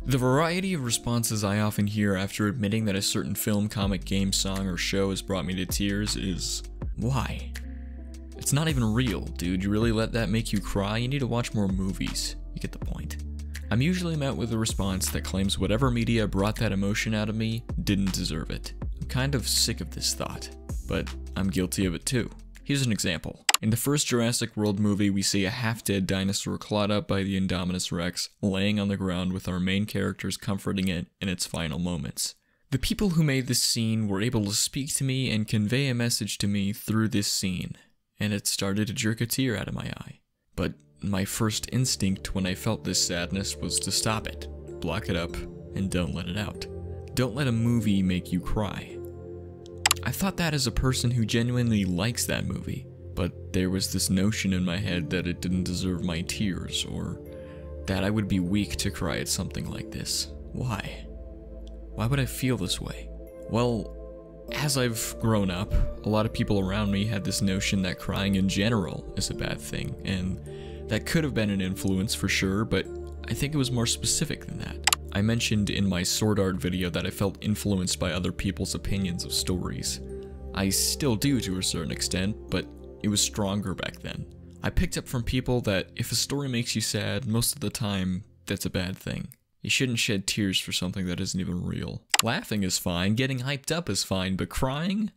The variety of responses I often hear after admitting that a certain film, comic, game, song, or show has brought me to tears is, why? It's not even real, dude. You really let that make you cry? You need to watch more movies. You get the point. I'm usually met with a response that claims whatever media brought that emotion out of me didn't deserve it. I'm kind of sick of this thought, but I'm guilty of it too. Here's an example. In the first Jurassic World movie, we see a half-dead dinosaur clawed up by the Indominus Rex, laying on the ground with our main characters comforting it in its final moments. The people who made this scene were able to speak to me and convey a message to me through this scene, and it started to jerk a tear out of my eye. But my first instinct when I felt this sadness was to stop it, block it up, and don't let it out. Don't let a movie make you cry. I thought that as a person who genuinely likes that movie, but there was this notion in my head that it didn't deserve my tears, or that I would be weak to cry at something like this. Why? Why would I feel this way? Well, as I've grown up, a lot of people around me had this notion that crying in general is a bad thing, and that could have been an influence for sure, but I think it was more specific than that. I mentioned in my Sword Art video that I felt influenced by other people's opinions of stories. I still do to a certain extent, but it was stronger back then. I picked up from people that if a story makes you sad, most of the time, that's a bad thing. You shouldn't shed tears for something that isn't even real. Laughing is fine, getting hyped up is fine, but crying?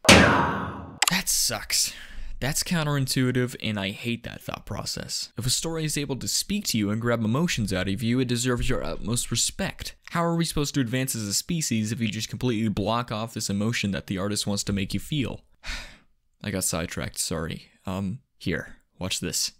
That sucks. That's counterintuitive, and I hate that thought process. If a story is able to speak to you and grab emotions out of you, it deserves your utmost respect. How are we supposed to advance as a species if you just completely block off this emotion that the artist wants to make you feel? I got sidetracked, sorry. Here, watch this.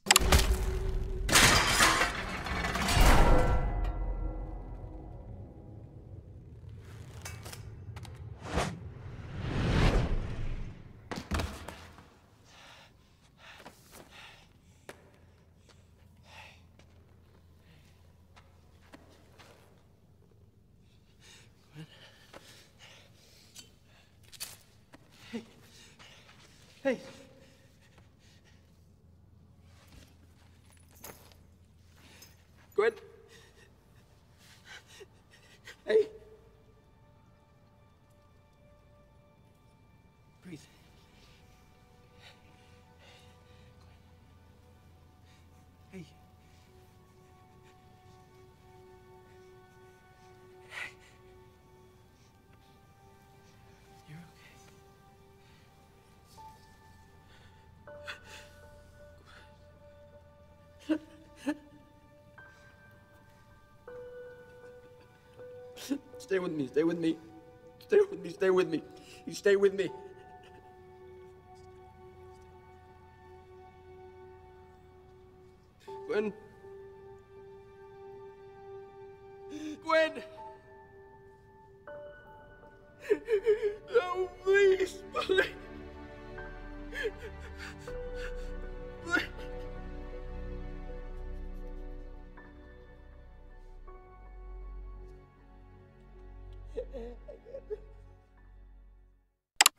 Hey. Gwen. Hey. Breathe. Hey. You're okay. Stay with me, stay with me. Stay with me, stay with me. You stay with me. Gwen. Gwen! No, please, please. Please.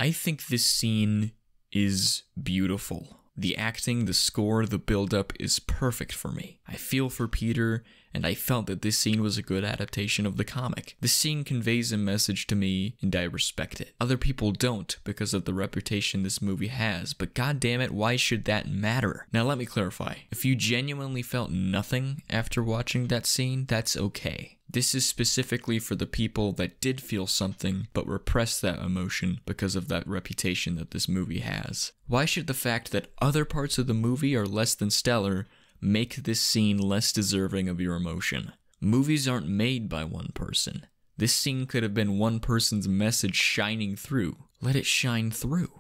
I think this scene is beautiful. The acting, the score, the build-up is perfect for me. I feel for Peter, and I felt that this scene was a good adaptation of the comic. This scene conveys a message to me, and I respect it. Other people don't because of the reputation this movie has, but goddammit, why should that matter? Now let me clarify. If you genuinely felt nothing after watching that scene, that's okay. This is specifically for the people that did feel something but repressed that emotion because of that reputation that this movie has. Why should the fact that other parts of the movie are less than stellar make this scene less deserving of your emotion? Movies aren't made by one person. This scene could have been one person's message shining through. Let it shine through.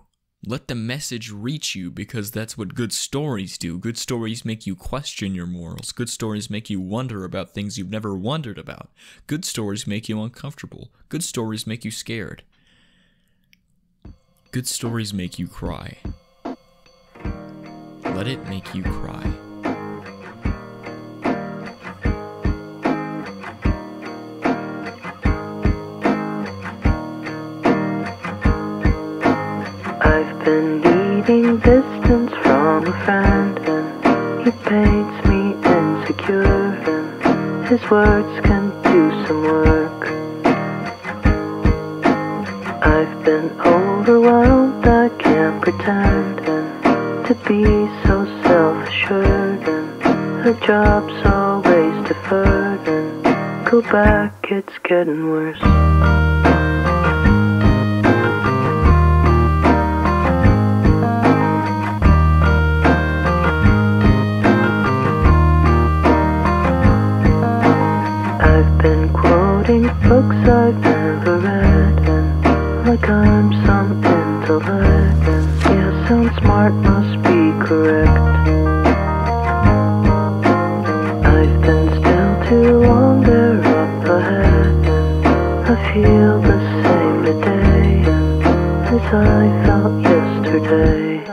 Let the message reach you because that's what good stories do. Good stories make you question your morals. Good stories make you wonder about things you've never wondered about. Good stories make you uncomfortable. Good stories make you scared. Good stories make you cry. Let it make you cry. I've been needing distance from a friend, and he paints me insecure. These words can do some work. I've been overwhelmed, I can't pretend to be so self-assured, and her job's always deferred, and go back, it's getting worse. I've been quoting books I've never read, and like I'm some intellect, and yeah, sound smart must be correct. I've been still too long, they're up ahead, and I feel the same today as I felt yesterday.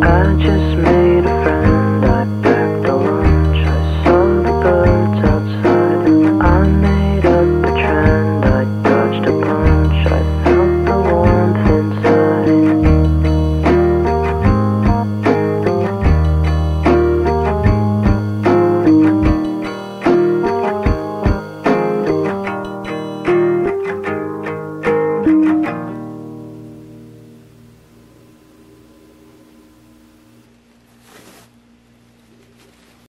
I just